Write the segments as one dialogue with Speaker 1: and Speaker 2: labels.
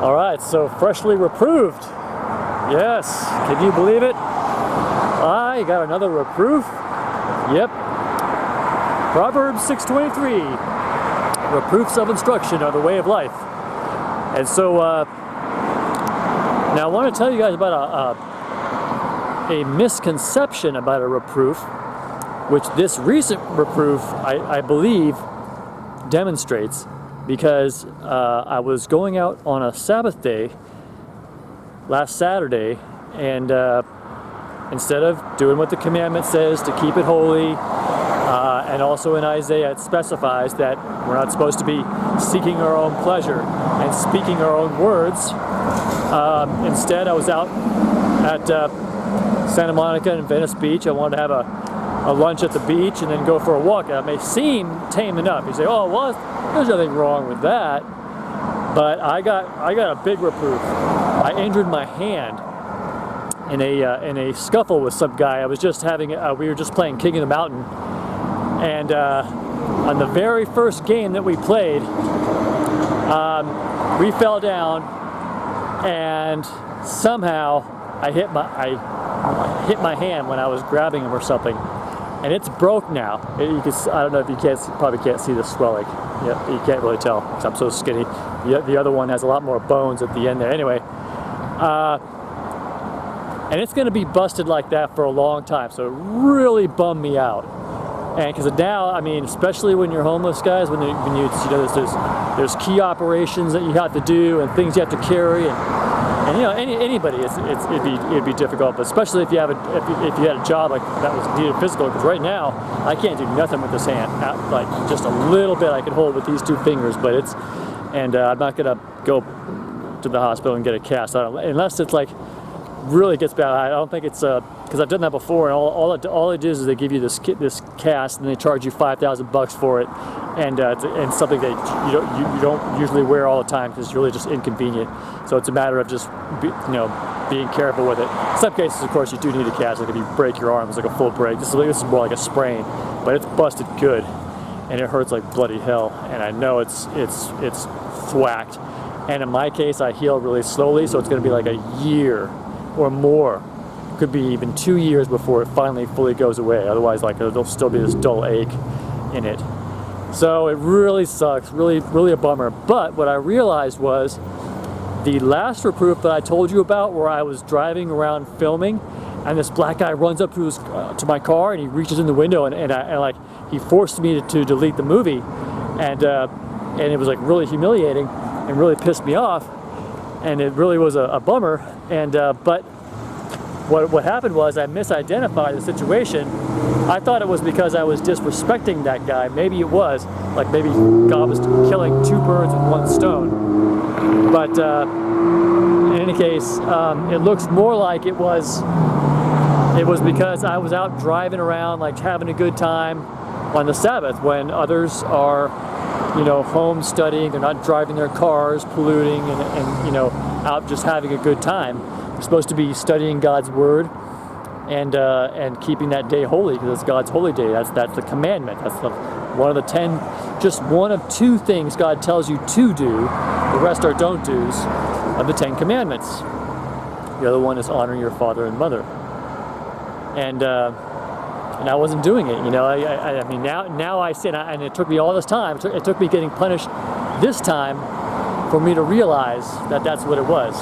Speaker 1: All right, so freshly reproved. Yes, can you believe it? I got another reproof. Yep. Proverbs 6:23. Reproofs of instruction are the way of life. And so, now I want to tell you guys about a misconception about a reproof, which this recent reproof, I believe, demonstrates, because I was going out on a Sabbath day last Saturday, and instead of doing what the commandment says to keep it holy, and also in Isaiah it specifies that we're not supposed to be seeking our own pleasure and speaking our own words. Instead, I was out at Santa Monica and Venice Beach. I wanted to have a lunch at the beach and then go for a walk. That may seem tame enough. You say, oh, well, there's nothing wrong with that. But I got a big reproof. I injured my hand in a scuffle with some guy. I was just having we were just playing King of the Mountain, and on the very first game that we played, we fell down, and somehow I hit my hand when I was grabbing him or something, and it's broke now. I don't know if you probably can't see the swelling. Yeah, you can't really tell because I'm so skinny. The other one has a lot more bones at the end there. Anyway, and it's going to be busted like that for a long time. So it really bummed me out. And because now, I mean, especially when you're homeless, guys, when there's key operations that you have to do and things you have to carry, and you know, anybody, it'd be difficult. But especially if you had a job like that was needed physical. Because right now, I can't do nothing with this hand. Like just a little bit I can hold with these two fingers, but I'm not gonna go to the hospital and get a cast unless it's like really gets bad. I don't think it's because I've done that before, and all it is they give you this cast, and they charge you $5,000 for it, and something that you don't usually wear all the time because it's really just inconvenient. So it's a matter of just being careful with it. In some cases, of course, you do need a cast. Like if you break your arm, it's like a full break. This is more like a sprain, but it's busted good, and it hurts like bloody hell. And I know it's thwacked. And in my case, I heal really slowly, so it's going to be like a year or more. Could be even 2 years before it finally fully goes away. Otherwise, like there'll still be this dull ache in it. So it really sucks, really a bummer. But what I realized was the last reproof that I told you about, where I was driving around filming, and this black guy runs up to my car and he reaches in the window and like he forced me to delete the movie, and it was like really humiliating and really pissed me off, and it really was a bummer. And but what happened was I misidentified the situation. I thought it was because I was disrespecting that guy. Maybe it was, like maybe God was killing two birds with one stone. But in any case, it looks more like it was because I was out driving around, like having a good time on the Sabbath when others are, home studying. They're not driving their cars, polluting, and out just having a good time. We're supposed to be studying God's Word and keeping that day holy, because it's God's holy day. That's the commandment. That's one of the 10, just one of 2 things God tells you to do. The rest are don't do's of the 10 commandments. The other one is honor your father and mother. And I wasn't doing it. I mean now I sin, and it took me all this time. It took me getting punished this time for me to realize that that's what it was.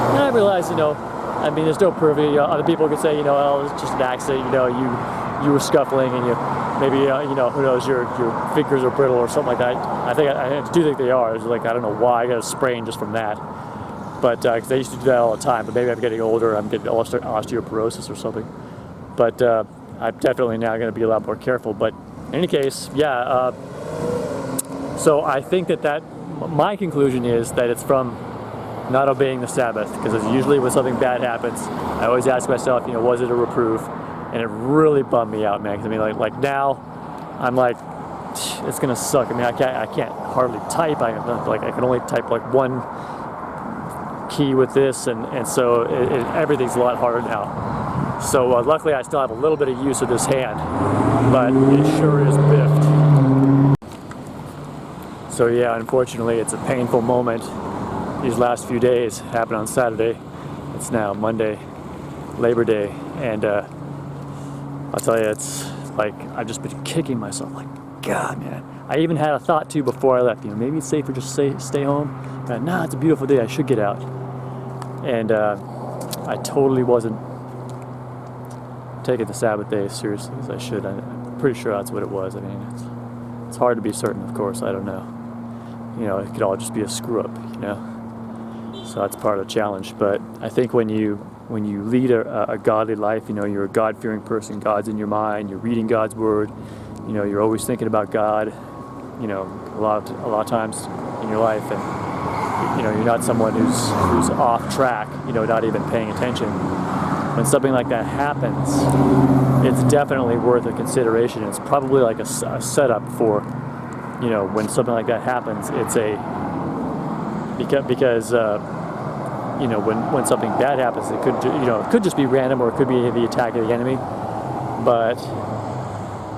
Speaker 1: And I realized, I mean, there's no proof. Other people could say, oh, it's just an accident. You were scuffling, and maybe who knows, your fingers are brittle or something like that. I do think they are. It's like, I don't know why I got a sprain just from that. But because I used to do that all the time. But maybe I'm getting older. I'm getting osteoporosis or something. But I'm definitely now going to be a lot more careful. But in any case, yeah. So I think that my conclusion is that it's from not obeying the Sabbath, because usually when something bad happens, I always ask myself, was it a reproof? And it really bummed me out, man. Because I mean, like now, I'm like, it's gonna suck. I mean, I can't hardly type. I can only type like one key with this, and so everything's a lot harder now. So luckily, I still have a little bit of use of this hand, but it sure is biffed. So yeah, unfortunately, it's a painful moment. these last few days happened on Saturday. It's now Monday, Labor Day, and I'll tell you, it's like I've just been kicking myself. Like, God, man. I even had a thought too before I left. Maybe it's safer just stay home. But nah, it's a beautiful day. I should get out. And I totally wasn't taking the Sabbath day as seriously as I should. I'm pretty sure that's what it was. I mean, it's hard to be certain, of course. I don't know. It could all just be a screw up. So that's part of the challenge. But I think when you lead a godly life, you're a God-fearing person. God's in your mind. You're reading God's word. You're always thinking about God. A lot of times in your life, and you're not someone who's off track. Not even paying attention. When something like that happens, it's definitely worth a consideration. It's probably like a setup for, when something like that happens. It's because when something bad happens, it could just be random, or it could be the attack of the enemy. But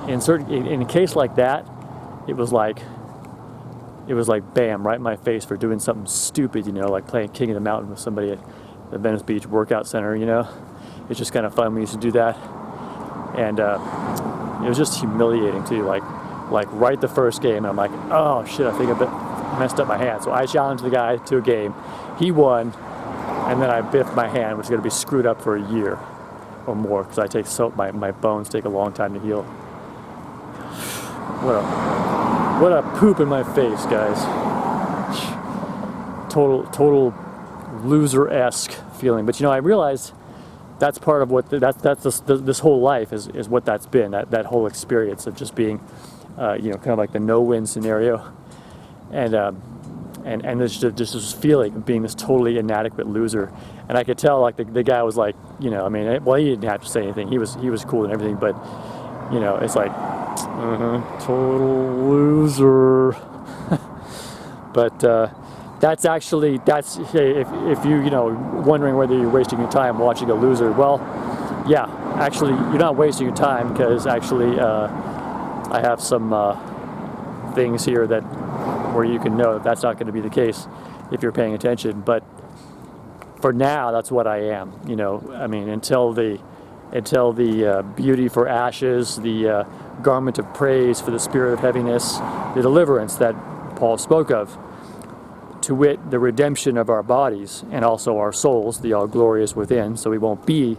Speaker 1: in a case like that, it was like bam, right in my face for doing something stupid, like playing King of the Mountain with somebody at the Venice Beach Workout Center. It's just kind of fun. We used to do that, and it was just humiliating too. Like right the first game, and I'm like, oh shit, I think I messed up my hand. So I challenged the guy to a game. He won, and then I biffed my hand, which is going to be screwed up for a year or more, because my bones take a long time to heal. What a poop in my face, guys. Total loser-esque feeling. But I realized that's part of what this whole life is what that's been. That whole experience of just being, kind of like the no-win scenario, and there's just this feeling of being this totally inadequate loser. And I could tell, like the guy was like, he didn't have to say anything. He was cool and everything, but it's like, total loser. But that's if you wondering whether you're wasting your time watching a loser. Well, yeah, actually you're not wasting your time, because actually I have some things here where you can know that's not going to be the case if you're paying attention. But for now, that's what I am. Until the beauty for ashes, the garment of praise for the spirit of heaviness, the deliverance that Paul spoke of, to wit, the redemption of our bodies and also our souls, the all glorious within, so we won't be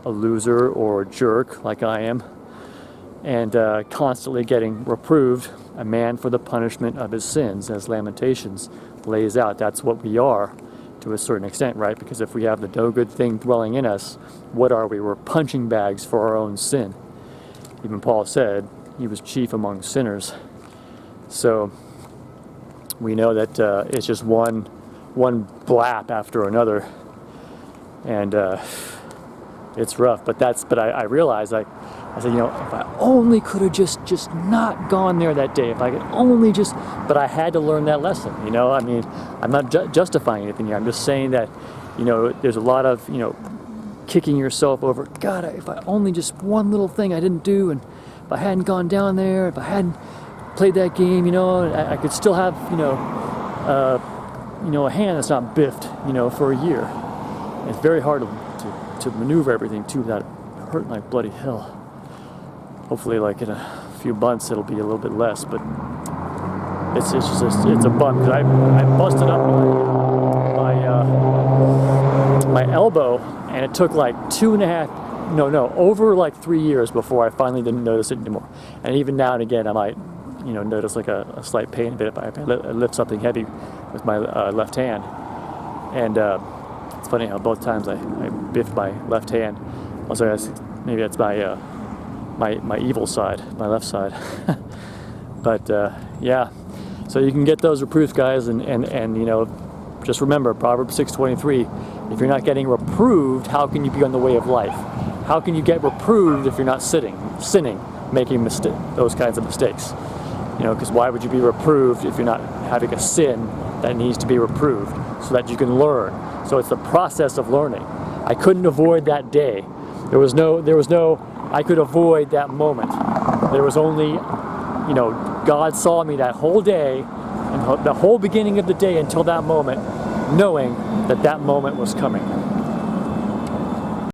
Speaker 1: a loser or a jerk like I am, and constantly getting reproved, a man for the punishment of his sins, as Lamentations lays out. That's what we are, to a certain extent, right? Because if we have the no good thing dwelling in us, what are we? We're punching bags for our own sin. Even Paul said he was chief among sinners. So we know that it's just one blap after another, and it's rough. But I realized, I said, if I only could have just not gone there that day, if I could only but I had to learn that lesson. I'm not justifying anything here. I'm just saying that, there's a lot of, kicking yourself over, God, if I only just one little thing I didn't do, and if I hadn't gone down there, if I hadn't played that game, I could still have, a hand that's not biffed, for a year. And it's very hard to maneuver everything too without hurting like bloody hell. Hopefully, like in a few months, it'll be a little bit less, but it's a bump, because I busted up my elbow, and it took like over like 3 years before I finally didn't notice it anymore. And even now and again, I might, notice like a slight pain a bit if I lift something heavy with my left hand. And it's funny how both times I biffed my left hand. Also, maybe that's my evil side, my left side. But yeah, so you can get those reproofs, guys, and just remember Proverbs 6:23. If you're not getting reproved, how can you be on the way of life? How can you get reproved if you're not sinning, making those kinds of mistakes? Because why would you be reproved if you're not having a sin that needs to be reproved, so that you can learn? So it's the process of learning. I couldn't avoid that day. There was no, I could avoid that moment. There was only, God saw me that whole day, and the whole beginning of the day until that moment, knowing that that moment was coming.